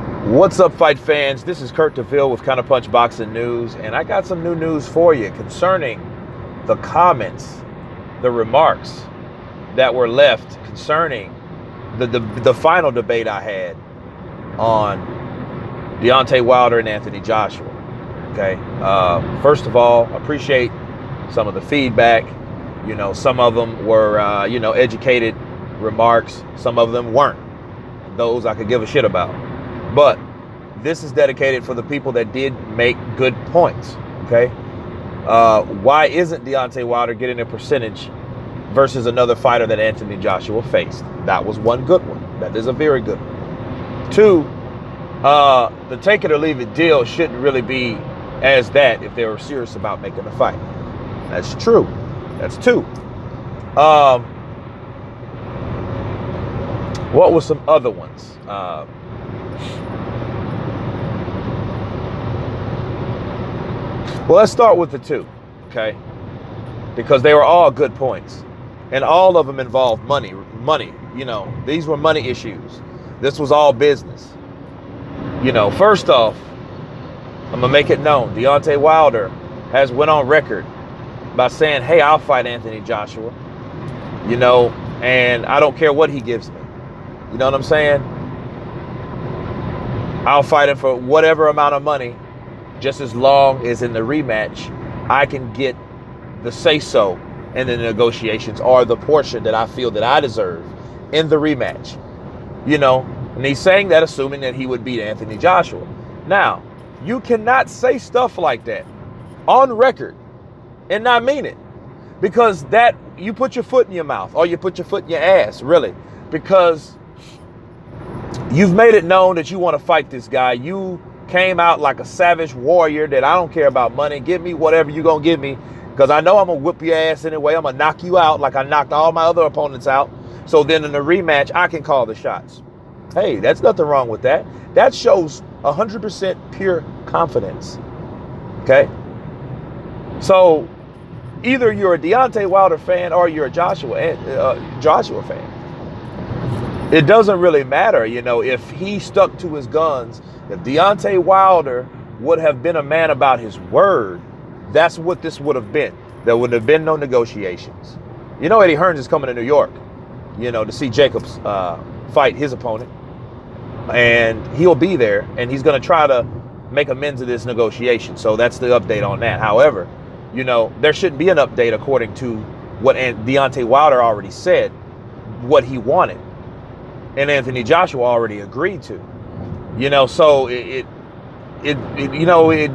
What's up, fight fans? This is Kurt DeVille with Counterpunch Boxing News, and I got some new news for you concerning the comments, the remarks that were left concerning the final debate I had on Deontay Wilder and Anthony Joshua. Okay, first of all, appreciate some of the feedback. You know, some of them were educated remarks, some of them weren't. Those I could give a shit about. But this is dedicated for the people that did make good points, okay? Why isn't Deontay Wilder getting a percentage versus another fighter that Anthony Joshua faced? That was one good one. That is a very good one. Two, the take it or leave it deal shouldn't really be as that if they were serious about making a fight. That's true. That's two. What were some other ones? Well, let's start with the two, okay? Because they were all good points. And all of them involved money. Money, you know, these were money issues. This was all business. You know, first off, I'm going to make it known. Deontay Wilder has went on record by saying, hey, I'll fight Anthony Joshua. You know, and I don't care what he gives me. You know what I'm saying? I'll fight him for whatever amount of money, just as long as in the rematch, I can get the say-so in the negotiations or the portion that I feel that I deserve in the rematch. You know, and he's saying that assuming that he would beat Anthony Joshua. Now, you cannot say stuff like that on record and not mean it. Because that, you put your foot in your mouth or you put your foot in your ass, really. Because you've made it known that you want to fight this guy. You came out like a savage warrior that I don't care about money. Give me whatever you're going to give me because I know I'm going to whip your ass anyway. I'm going to knock you out like I knocked all my other opponents out. So then in the rematch, I can call the shots. Hey, that's nothing wrong with that. That shows 100% pure confidence. Okay? So either you're a Deontay Wilder fan or you're a Joshua fan. It doesn't really matter, you know, if he stuck to his guns. If Deontay Wilder would have been a man about his word, that's what this would have been. There would have been no negotiations. You know, Eddie Hearns is coming to New York, you know, to see Jacobs fight his opponent. And he'll be there, and he's going to try to make amends of this negotiation. So that's the update on that. However, you know, there shouldn't be an update according to what Deontay Wilder already said, what he wanted. And Anthony Joshua already agreed to. You know, so it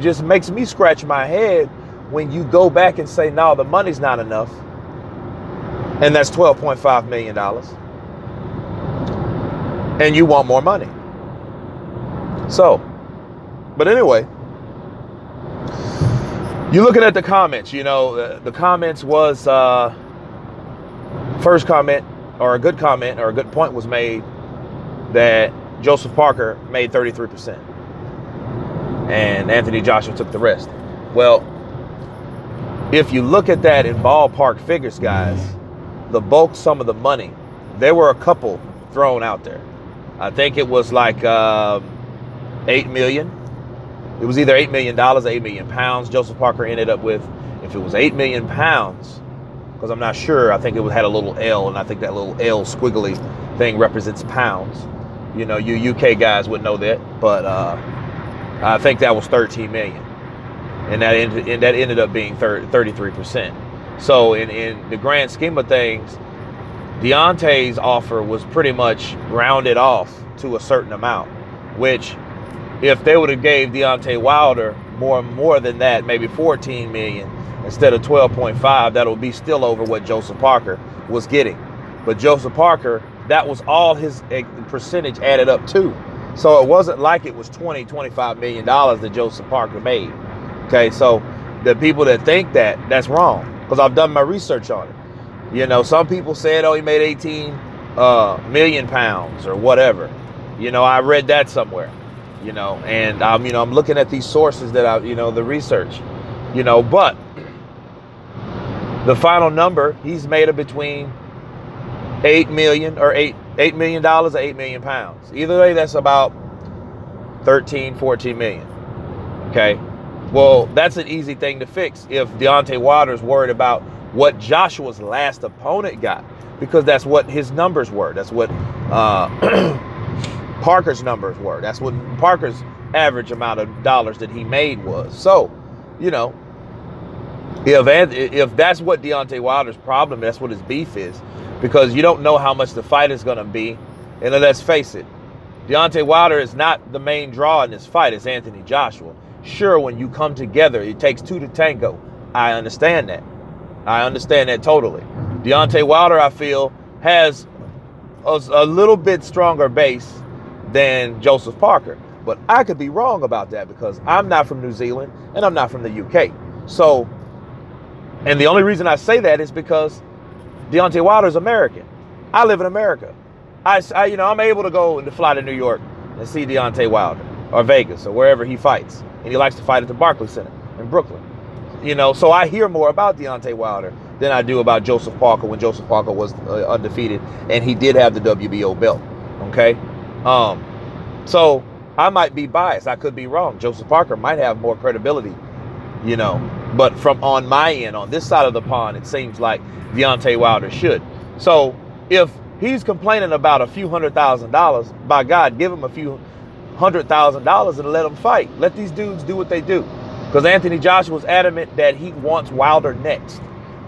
just makes me scratch my head when you go back and say, no, the money's not enough. And that's $12.5 million. And you want more money. So, but anyway, you're looking at the comments, you know, the comments was, first comment or a good comment or a good point was made that Joseph Parker made 33% and Anthony Joshua took the rest. Well, if you look at that in ballpark figures, guys, the bulk sum of the money, there were a couple thrown out there. I think it was like 8 million. It was either $8 million or 8 million pounds Joseph Parker ended up with. If it was 8 million pounds, because I'm not sure, I think it had a little L, and I think that little L squiggly thing represents pounds. You know, you UK guys would know that, but I think that was 13 million, and that ended up being 33%. So in the grand scheme of things, Deontay's offer was pretty much rounded off to a certain amount, which if they would have gave Deontay Wilder more than that, maybe 14 million instead of 12.5, that would be still over what Joseph Parker was getting. But Joseph Parker, that was all his percentage added up to. So it wasn't like it was $25 million that Joseph Parker made. Okay, so the people that think that, that's wrong, because I've done my research on it. You know, some people said, oh, he made 18 million pounds or whatever. You know, I read that somewhere, you know, and I'm looking at these sources that the research, you know, but the final number, he's made it between $8 million or $8 million or 8 million pounds. Either way, that's about 13, 14 million. Okay. Well, that's an easy thing to fix if Deontay Wilder's worried about what Joshua's last opponent got, because that's what his numbers were. That's what Parker's numbers were. That's what Parker's average amount of dollars that he made was. So, you know, if that's what Deontay Wilder's problem, that's what his beef is, because you don't know how much the fight is going to be. And let's face it, Deontay Wilder is not the main draw in this fight. It's Anthony Joshua. Sure, when you come together, it takes two to tango. I understand that. I understand that totally. Deontay Wilder, I feel, has a little bit stronger base than Joseph Parker. But I could be wrong about that, because I'm not from New Zealand and I'm not from the UK. So, and the only reason I say that is because Deontay Wilder is American. I live in America. I'm able to go and fly to New York and see Deontay Wilder, or Vegas, or wherever he fights. And he likes to fight at the Barclays Center in Brooklyn. You know, so I hear more about Deontay Wilder than I do about Joseph Parker when Joseph Parker was undefeated and he did have the WBO belt. Okay. So I might be biased. I could be wrong. Joseph Parker might have more credibility, you know, but from on my end, on this side of the pond, it seems like Deontay Wilder should. So if he's complaining about a few $100,000, by God, give him a few $100,000 and let them fight. Let these dudes do what they do. Because Anthony Joshua was adamant that he wants Wilder next.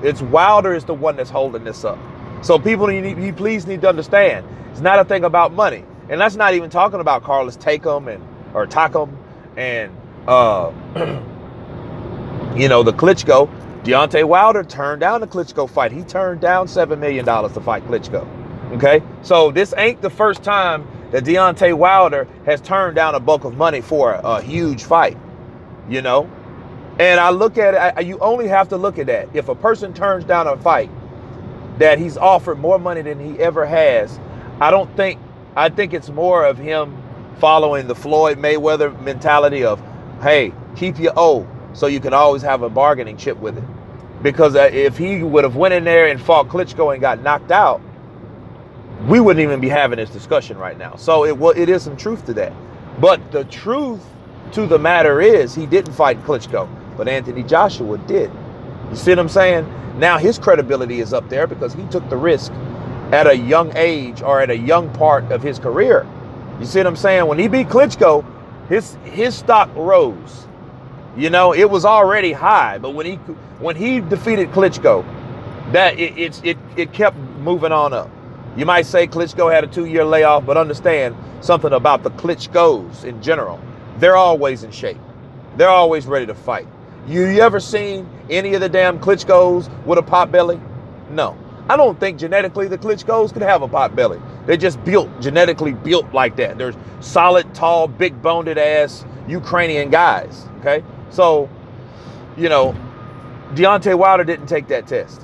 It's Wilder is the one that's holding this up. So people, you please need to understand, it's not a thing about money. And that's not even talking about Carlos Takam or Takam and you know, the Klitschko. Deontay Wilder turned down the Klitschko fight. He turned down $7 million to fight Klitschko. Okay, so this ain't the first time that Deontay Wilder has turned down a bulk of money for a huge fight, you know? And I look at it, you only have to look at that. If a person turns down a fight that he's offered more money than he ever has, I think it's more of him following the Floyd Mayweather mentality of, hey, keep your O so you can always have a bargaining chip with it. Because if he would have went in there and fought Klitschko and got knocked out, we wouldn't even be having this discussion right now. So it is some truth to that. But the truth to the matter is he didn't fight Klitschko, but Anthony Joshua did. You see what I'm saying? Now his credibility is up there because he took the risk at a young age or at a young part of his career. You see what I'm saying? When he beat Klitschko, his stock rose. You know, it was already high, but when he defeated Klitschko, that it kept moving on up. You might say Klitschko had a 2-year layoff, but understand something about the Klitschkos in general. They're always in shape. They're always ready to fight. You ever seen any of the damn Klitschkos with a pot belly? No. I don't think genetically the Klitschkos could have a pot belly. They're just genetically built like that. They're solid, tall, big-boned ass Ukrainian guys, okay? So, you know, Deontay Wilder didn't take that test.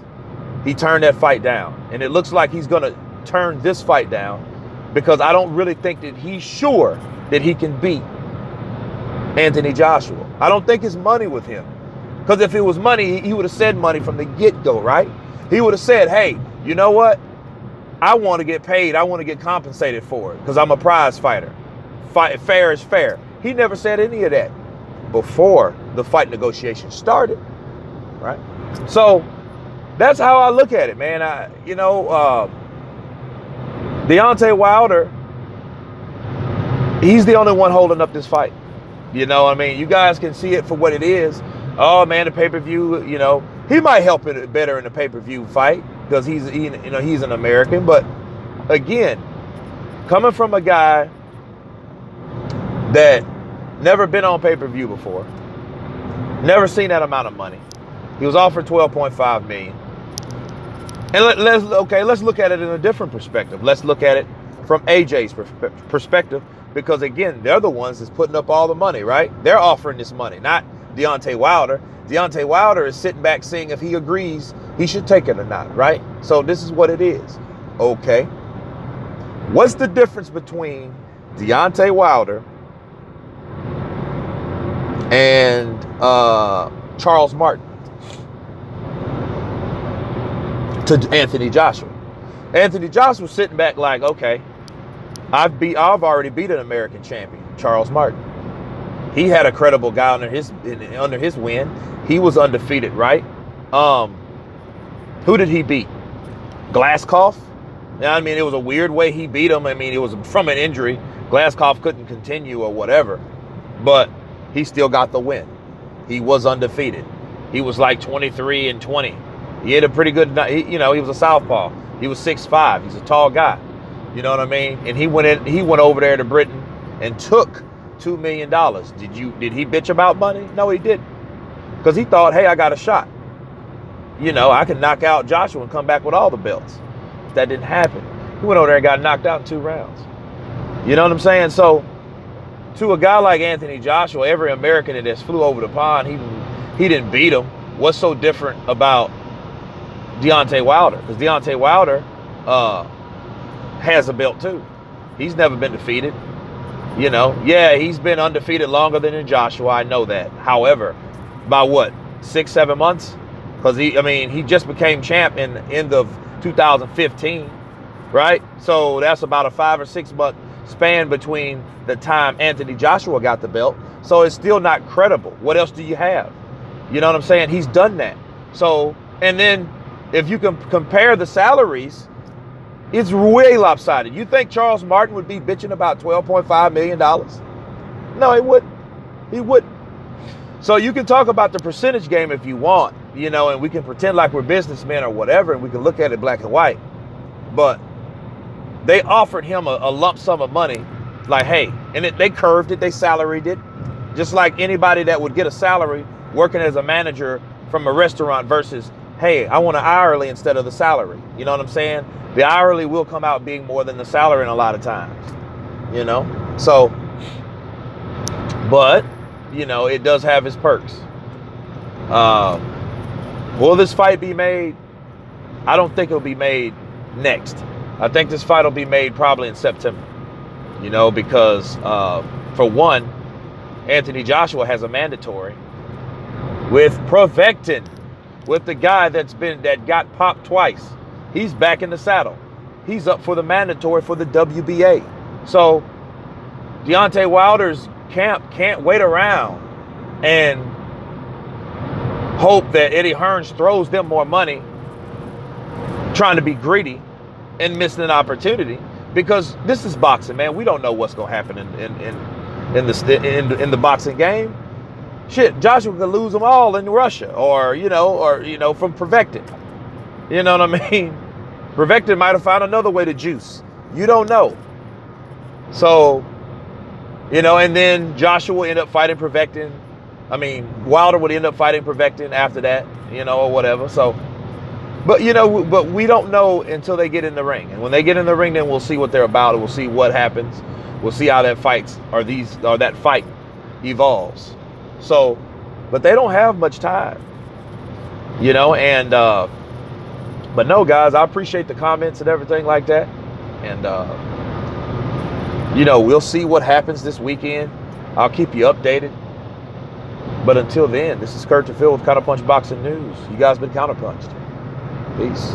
He turned that fight down. And it looks like he's going to turn this fight down because I don't really think that he's sure that he can beat Anthony Joshua. I don't think it's money with him. Because if it was money, he would have said money from the get-go, right? He would have said, hey, you know what? I want to get paid. I want to get compensated for it because I'm a prize fighter. Fair is fair. He never said any of that before the fight negotiations started, right? So that's how I look at it, man. Deontay Wilder, he's the only one holding up this fight. You know what I mean? You guys can see it for what it is. Oh, man, the pay-per-view, you know, he might help it better in the pay-per-view fight because he's an American. But, again, coming from a guy that never been on pay-per-view before, never seen that amount of money. He was offered $12.5 million. And let's look at it in a different perspective. Let's look at it from AJ's perspective because, again, they're the ones that's putting up all the money, right? They're offering this money, not Deontay Wilder. Deontay Wilder is sitting back seeing if he agrees he should take it or not, right? So this is what it is. Okay. What's the difference between Deontay Wilder and Charles Martin to Anthony Joshua? Anthony Joshua sitting back like, okay, I've already beat an American champion. Charles Martin. He had a credible guy under his win. He was undefeated, right? Who did he beat? Glasscoff? Yeah, I mean, it was a weird way he beat him. I mean, it was from an injury. Glasscoff couldn't continue or whatever, but he still got the win. He was undefeated. He was like 23-20. He had a pretty good, he was a southpaw. He was 6'5". He's a tall guy. You know what I mean? And he went over there to Britain and took $2 million. Did he bitch about money? No, he didn't. Because he thought, hey, I got a shot. I can knock out Joshua and come back with all the belts. That didn't happen. He went over there and got knocked out in 2 rounds. You know what I'm saying? So, to a guy like Anthony Joshua, every American that just flew over the pond, he didn't beat him. What's so different about Deontay Wilder? Because Deontay Wilder has a belt too. He's never been defeated. Yeah, he's been undefeated longer than Joshua. I know that. However, by what, 6-7 months? Because he just became champ in the end of 2015, right? So that's about a 5 or 6 month span between the time Anthony Joshua got the belt. So it's still not credible. What else do you have? You know what I'm saying? He's done that. So, and then if you can compare the salaries, it's way lopsided. You think Charles Martin would be bitching about $12.5 million? No, he wouldn't. He wouldn't. So you can talk about the percentage game if you want, and we can pretend like we're businessmen or whatever, and we can look at it black and white. But they offered him a lump sum of money, like, hey, and they curved it, they salaried it, just like anybody that would get a salary working as a manager from a restaurant versus, hey, I want an hourly instead of the salary. You know what I'm saying? The hourly will come out being more than the salary in a lot of times, So, but, it does have its perks. Will this fight be made? I don't think it'll be made next. I think this fight will be made probably in September, because for one, Anthony Joshua has a mandatory with Provectin, with the guy that got popped twice. He's back in the saddle. He's up for the mandatory for the WBA. So Deontay Wilder's camp can't wait around and hope that Eddie Hearns throws them more money, trying to be greedy and missing an opportunity, because this is boxing, man. We don't know what's gonna happen in the boxing game. Shit, Joshua could lose them all in Russia, or from Provectin. You know what I mean? Provectin might have found another way to juice. You don't know. So, and then Joshua would end up fighting Provectin. Wilder would end up fighting Provectin after that, or whatever. So, but we don't know until they get in the ring. And when they get in the ring, then we'll see what they're about, and we'll see what happens. We'll see how that fight evolves. So, but they don't have much time, and but no, guys, I appreciate the comments and everything like that. And we'll see what happens this weekend. I'll keep you updated. But until then, this is Kurt DeField with Counterpunch Boxing News. You guys been counterpunched. Peace.